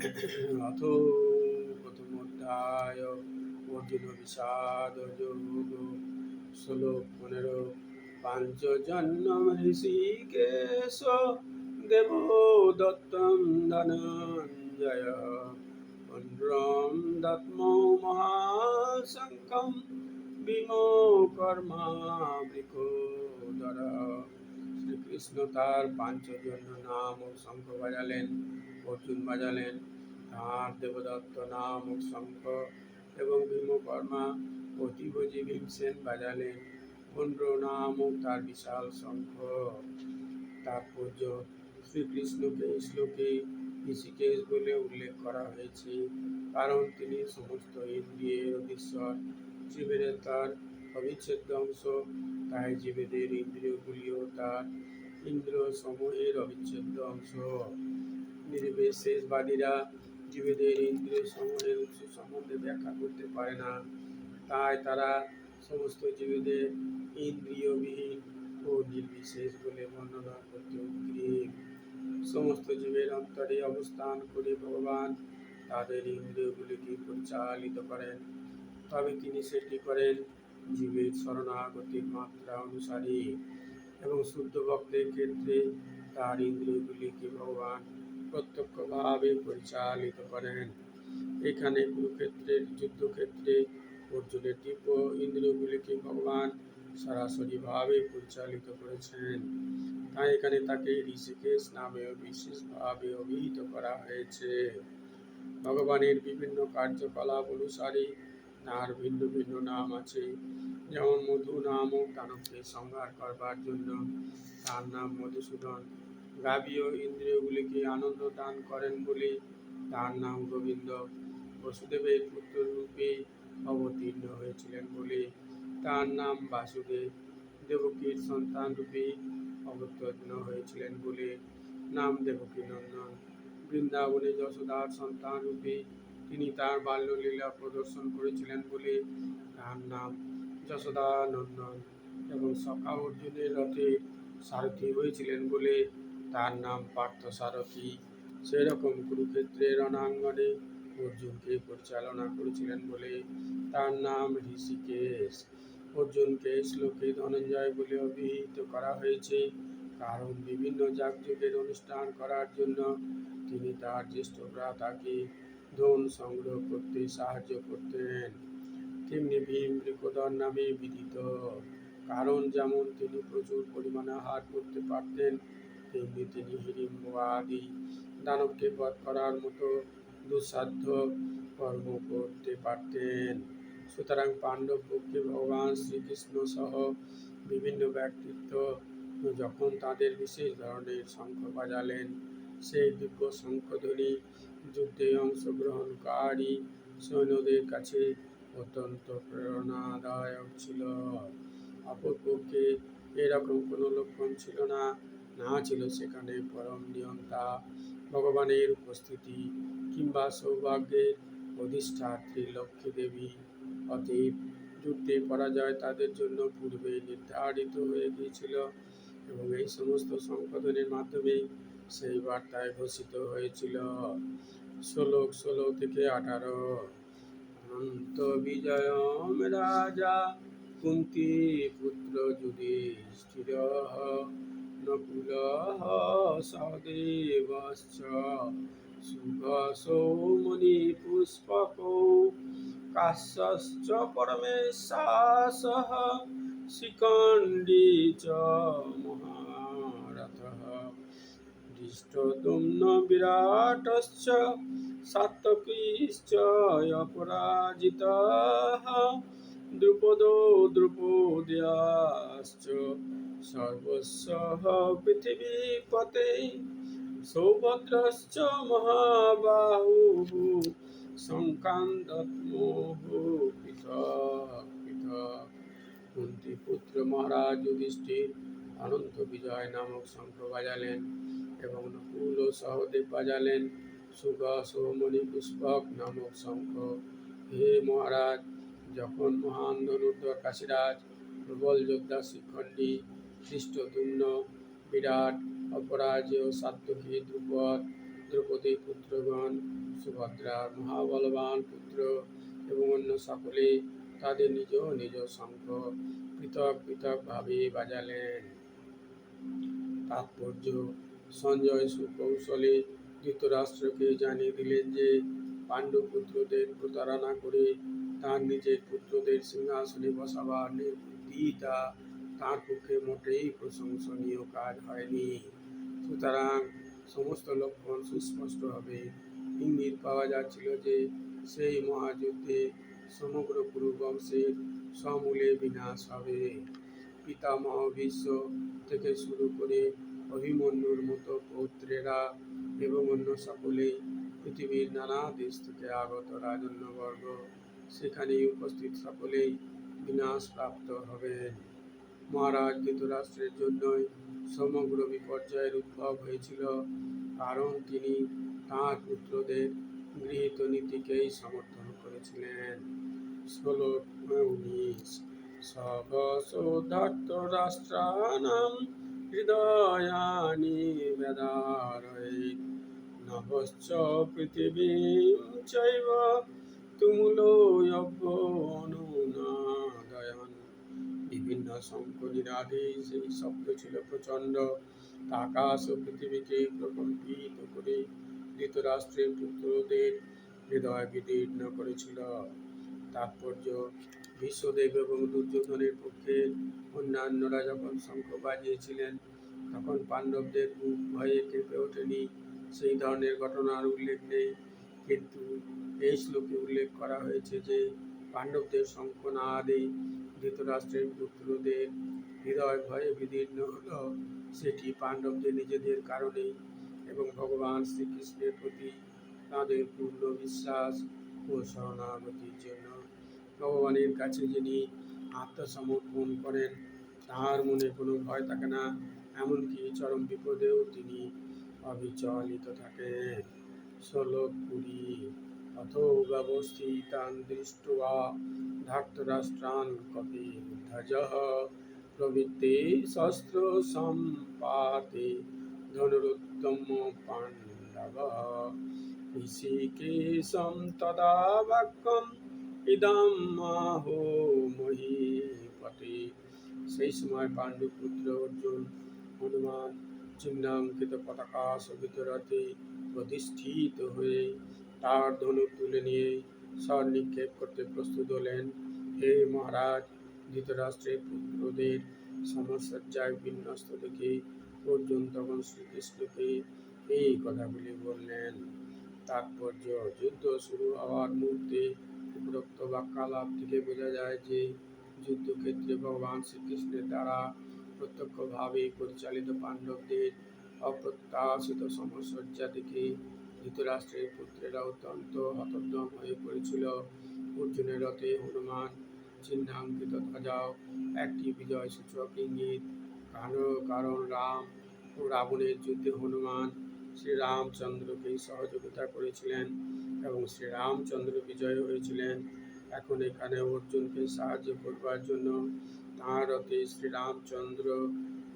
অথ প্রথমোধ্যায় অর্জুন বিষাদ যোগ শ্লোক 15 পাঞ্চজন্যম ঋষিকেশ দেব দত্তম ধনঞ্জয় পুণ্ড্রম দত্মো মহাশঙ্কম ভীমো কর্মাবৃকোদর। শ্রীকৃষ্ণ তার পাঞ্চজন্য নামক শঙ্খ বাজালেন, অর্জুন বাজালেন তাঁর দেবদত্ত নামক শঙ্খ এবং ভীমকর্মা অতিভোজী ভীমসেন বাজালেন পুণ্ড্র নামক তার বিশাল শঙ্খ। তাৎপর্য: শ্রীকৃষ্ণকে এই শ্লোকে ঋষিকেশ বলে উল্লেখ করা হয়েছে কারণ তিনি সমস্ত ইন্দ্রিয়ের অধীশ্বর, জীবের তার অবিচ্ছেদ্য অংশ। তাই জীবেদের ইন্দ্রিয়গুলিও তার ইন্দ্রিয় সমূহের অবিচ্ছেদ্য অংশ। নির্বিশেষবাদীরা জীবেদের ইন্দ্রিয় সমূহের উৎস সম্বন্ধে ব্যাখ্যা করতে পারে না, তাই তারা সমস্ত জীবেদের ইন্দ্রিয়বিহীন ও নির্বিশেষ বলে বর্ণনা করতে উদ্গ্রীব। সমস্ত জীবের অন্তরে অবস্থান করে ভগবান তাদের ইন্দ্রিয়গুলিকে পরিচালিত করেন, তবে তিনি সেটি করেন জীবের শরণাগতির মাত্রা অনুসারে, এবং শুদ্ধ ভক্তের ক্ষেত্রে তার ইন্দ্রিয়গুলিকে ভগবান প্রত্যক্ষভাবে পরিচালিত করেন। এখানে কুরুক্ষেত্রের যুদ্ধক্ষেত্রে অর্জুনের দিব্য ইন্দ্রিয়গুলিকে ভগবান সরাসরিভাবে পরিচালিত করেছেন, তাই এখানে তাকে ঋষিকেশ নামে বিশেষভাবে অভিহিত করা হয়েছে। ভগবানের বিভিন্ন কার্যকলাপ অনুসারে তার ভিন্ন ভিন্ন নাম আছে। যেমন মধু নামক দানবকে সংহার করবার জন্য তার নাম মধুসূদন, গাবীয় ইন্দ্রিয়গুলিকে আনন্দ দান করেন বলে তার নাম গোবিন্দ, বসুদেবের পুত্র রূপে অবতীর্ণ হয়েছিলেন বলে তার নাম বাসুদেব, দেবকীর সন্তান রূপে অবতীর্ণ হয়েছিলেন বলে নাম দেবকী নন্দন, বৃন্দাবনে যশোদার সন্তান রূপে তিনি তার বাল্যলীলা প্রদর্শন করেছিলেন বলে তার নাম যশোদা নন্দন, এবং সখা অর্জুনের রথে সারথি হয়েছিলেন বলে তার নাম পার্থ সারথি। সেরকম কুরুক্ষেত্রের রণাঙ্গনে অর্জুনকে পরিচালনা করেছিলেন বলে তার নাম ঋষিকেশ। অর্জুনকে শ্লোকে ধনঞ্জয় বলে অভিহিত করা হয়েছে কারণ বিভিন্ন যাগযজ্ঞের অনুষ্ঠান করার জন্য তিনি তার জ্যেষ্ঠ ভ্রাতাকে ধন সংগ্রহ করতে সাহায্য করতেন। তেমনি ভীম বৃকোদর নামে বিদিত, কারণ যেমন তিনি প্রচুর পরিমাণে আহার করতে পারতেন, তেমনি তিনি হিড়িম্ব আদি দানবকে বধ করার মতো দুঃসাধ্য কর্ম করতে পারতেন। সুতরাং পাণ্ডব পক্ষে ভগবান শ্রীকৃষ্ণ সহ বিভিন্ন ব্যক্তিত্ব যখন তাদের বিশেষ ধরনের শঙ্খ বাজালেন, সেই দিব্য শঙ্খধ্বনি যুদ্ধে অংশগ্রহণকারী সৈন্যদের কাছে অত্যন্ত প্রেরণাদায়ক ছিল। অপরপক্ষে এরকম কোনো লক্ষণ ছিল না, না ছিল সেখানে পরম নিয়ন্তা ভগবানের উপস্থিতি কিংবা সৌভাগ্যের অধিষ্ঠাত্রী লক্ষ্মী দেবী। অতএব যুদ্ধে পরাজয় তাদের জন্য পূর্বে নির্ধারিত হয়ে গিয়েছিল, এবং এই সমস্ত শঙ্খধ্বনির মাধ্যমে সেই বার্তায় ঘোষিত হয়েছিল। শ্লোক 16 থেকে 18। অনন্ত বিজয়ম রাজা কুন্তি পুত্র যুধিষ্ঠিরঃ নকুলঃ সহদেবশ্চ সুভাষো মুনিপুষ্পকো কাশ্যশ্চ পরমেশাসঃ শিখণ্ডী চ মহারথঃ ধৃষ্টদ্যুম্ন বিরাটশ্চ সাত্যকীশ্চ অপরাজিতঃ দ্রুপদো দ্রৌপদ্যাশ্চ সর্বস্বঃ পৃথিবীপতে সৌভদ্রশ্চ মহাবাহুঃ শঙ্কান্দত্মোঃ পৃথক পৃথক। কুন্তিপুত্র মহারাজ যুধিষ্ঠির অনন্ত বিজয় নামক শঙ্খ বাজালেন এবং নকুল ও সহদেব বাজালেন সুঘোষ ও মণিপুষ্পক নামক শঙ্খ। হে মহারাজ, যখন মহান ধনুর্ধর কাশীরাজ, প্রবল যোদ্ধা শিখণ্ডী, ধৃষ্টদ্যুম্ন, বিরাট, অপরাজেয় সাত্যকী, দ্রুপদ দ্রৌপদী পুত্রগণ, সুভদ্রার মহাবলবান পুত্র এবং অন্য সকলে তাদের নিজ নিজ শঙ্খ পৃথক পৃথকভাবে বাজালেন। তাৎপর্য: সঞ্জয় সুকৌশলে ধৃতরাষ্ট্রকে জানিয়ে দিলেন যে পাণ্ডব পুত্রদের প্রতারণা করে তার নিজের পুত্রদের সিংহাসনে বসাবার নির্বুদ্ধি তাঁর পক্ষে মোটেই প্রশংসনীয় কাজ হয়নি। সুতরাং সমস্ত লক্ষণ সুস্পষ্টভাবে ইঙ্গিত পাওয়া যাচ্ছিল যে সেই মহাযুদ্ধে সমগ্র কুরু বংশের সমূলে বিনাশ হবে। পিতামহ ভীষ্ম থেকে শুরু করে অভিমন্যুর মতো পৌত্রেরা এবং অন্য সকলেই পৃথিবীর নানা দেশ থেকে আগত রাজন্যবর্গ সেখানে উপস্থিত সকলেই বিনাশপ্রাপ্ত হবেন। মহারাজ ধৃতরাষ্ট্রের জন্যই সমগ্র বিপর্যয়ের উদ্ভব হয়েছিল, কারণ তিনি তাঁর পুত্রদের গৃহীত নীতিকেই সমর্থন করেছিলেন। শ্লোক 19 সহসোদ্ধর্তরাষ্ট্রাণাং হৃদয়ানি বেদারয়েৎ নভশ্চ পৃথিবীং চৈব তুমুলো অনুনাদয়ন। বিভিন্ন শঙ্খ নিনাদে সেই শব্দ ছিল প্রচণ্ড, আকাশ ও পৃথিবীকে প্রকম্পিত করে ধৃতরাষ্ট্রের পুত্রদের হৃদয় বিদীর্ণ করেছিল। তাৎপর্য: ভীষ্মদেব এবং দুর্যোধনের পক্ষে অন্যান্যরা যখন শঙ্খ বাজিয়েছিলেন তখন পাণ্ডবদের বুক ভয়ে কেঁপে ওঠেনি, সেই ধরনের ঘটনার উল্লেখ নেই। কিন্তু এই শ্লোকে উল্লেখ করা হয়েছে যে পাণ্ডবদের শঙ্খনাদে ধৃতরাষ্ট্রের পুত্রদের হৃদয় ভয়ে বিদীর্ণ হল। সেটি পাণ্ডবদের নিজেদের কারণে এবং ভগবান শ্রীকৃষ্ণের প্রতি তাঁদের পূর্ণ বিশ্বাস ও শরণাগতির জন্য। ভগবানের কাছে যিনি আত্মসমর্পণ করেন তাঁর মনে কোনো ভয় থাকে না, এমনকি চরম বিপদেও তিনি অবিচলিত থাকেন। শ্লোক 20 অথো ব্যবস্থিতান দৃष्ट्वा ধার্তরাষ্ট্রান কপিধ্বজঃ প্রবৃত্তে শস্ত্র সম্পাতে ধনুরুদ্যম পাণ্ডবঃ ঋষিকেশং তদা বাক্যম ইদম আহো মহীপতে। সেই সময় পাণ্ডুপুত্র অর্জুন হনুমান চিহ্নাঙ্কিত পতাকা শোভিত রথে প্রতিষ্ঠিত হয়ে তার ধনুক তুলে নিয়ে স্বর নিক্ষেপ করতে প্রস্তুত হলেন। হে মহারাজ, ধৃতরাষ্ট্রের পুত্রদের সমসজ্জায় বিন্যস্ত দেখে অর্জুন তখন শ্রীকৃষ্ণকে এই কথাগুলি বললেন। তাৎপর্য: যুদ্ধ শুরু হওয়ার মুহূর্তে উপরোক্ত বাক্যালাপ থেকে বোঝা যায় যে যুদ্ধক্ষেত্রে ভগবান শ্রীকৃষ্ণের দ্বারা প্রত্যক্ষভাবে পরিচালিত পাণ্ডবদের অপ্রত্যাশিত সমসজ্জা দেখে ধৃতরাষ্ট্রের পুত্রেরা অত্যন্ত হতোদ্যম হয়ে পড়েছিল। অর্জুনের রথে হনুমান চিহ্নাঙ্কিত ধ্বজাও একটি বিজয় সূচক ইঙ্গিত। কারণ রাম ও রাবণের যুদ্ধে হনুমান শ্রীরামচন্দ্রকে সহযোগিতা করেছিলেন এবং শ্রীরামচন্দ্র বিজয় হয়েছিলেন। এখন এখানে অর্জুনকে সাহায্য করবার জন্য তাঁর রথে শ্রীরামচন্দ্র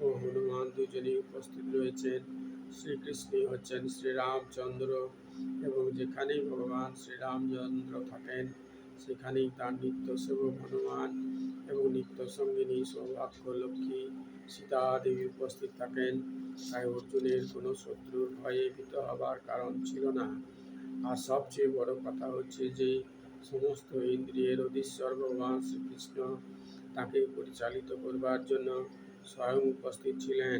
ও হনুমান দুজনেই উপস্থিত রয়েছেন। শ্রীকৃষ্ণই হচ্ছেন শ্রীরামচন্দ্র এবং যেখানেই ভগবান শ্রীরামচন্দ্র থাকেন সেখানেই তার নিত্য সেবক হনুমান এবং নিত্য সঙ্গিনী সৌভাগ্য লক্ষ্মী সীতা দেবী উপস্থিত থাকেন। তাই অর্জুনের কোনো শত্রুর ভয়ে ভীত হবার কারণ ছিল না। আর সবচেয়ে বড় কথা হচ্ছে যে সমস্ত ইন্দ্রিয়ের অধীশ্বর ভগবান শ্রীকৃষ্ণ তাকে পরিচালিত করবার জন্য স্বয়ং উপস্থিত ছিলেন।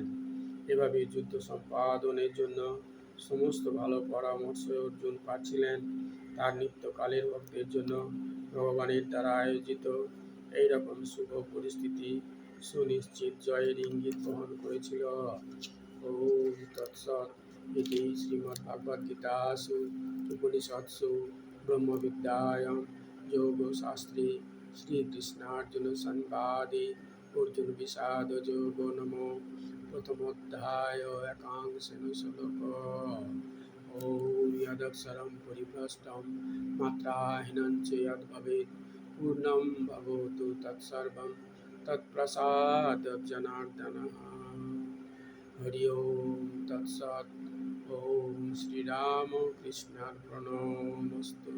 এভাবে যুদ্ধ সম্পাদনের জন্য সমস্ত ভালো পরামর্শ অর্জুন পাচ্ছিলেন। তার নিত্যকালের ভক্তের জন্য ভগবানের দ্বারা আয়োজিত এইরকম শুভ পরিস্থিতি সুনিশ্চিত জয়ের ইঙ্গিত বহন করেছিল। ওম তৎসৎ ইতি শ্রীমদ্ভাগবদ্গীতাসু উপনিষৎসু ব্রহ্মবিদ্যায়াং যোগশাস্ত্রে শ্রীকৃষ্ণার্জুন সংবাদে অর্জুন বিষাদ যোগ নমো প্রথমোধ্যায় একাংশেন শ্লোক। ওম যদক্ষরং পরিভ্রষ্টং মাত্রাহীনং চ যদ্ভবেৎ পূর্ণং ভবতু তৎসর্বং তৎপ্রসাদাৎ জনার্দনঃ। হরি ওম তৎসৎ। ওম শ্রীরাম কৃষ্ণার্পণমস্তু।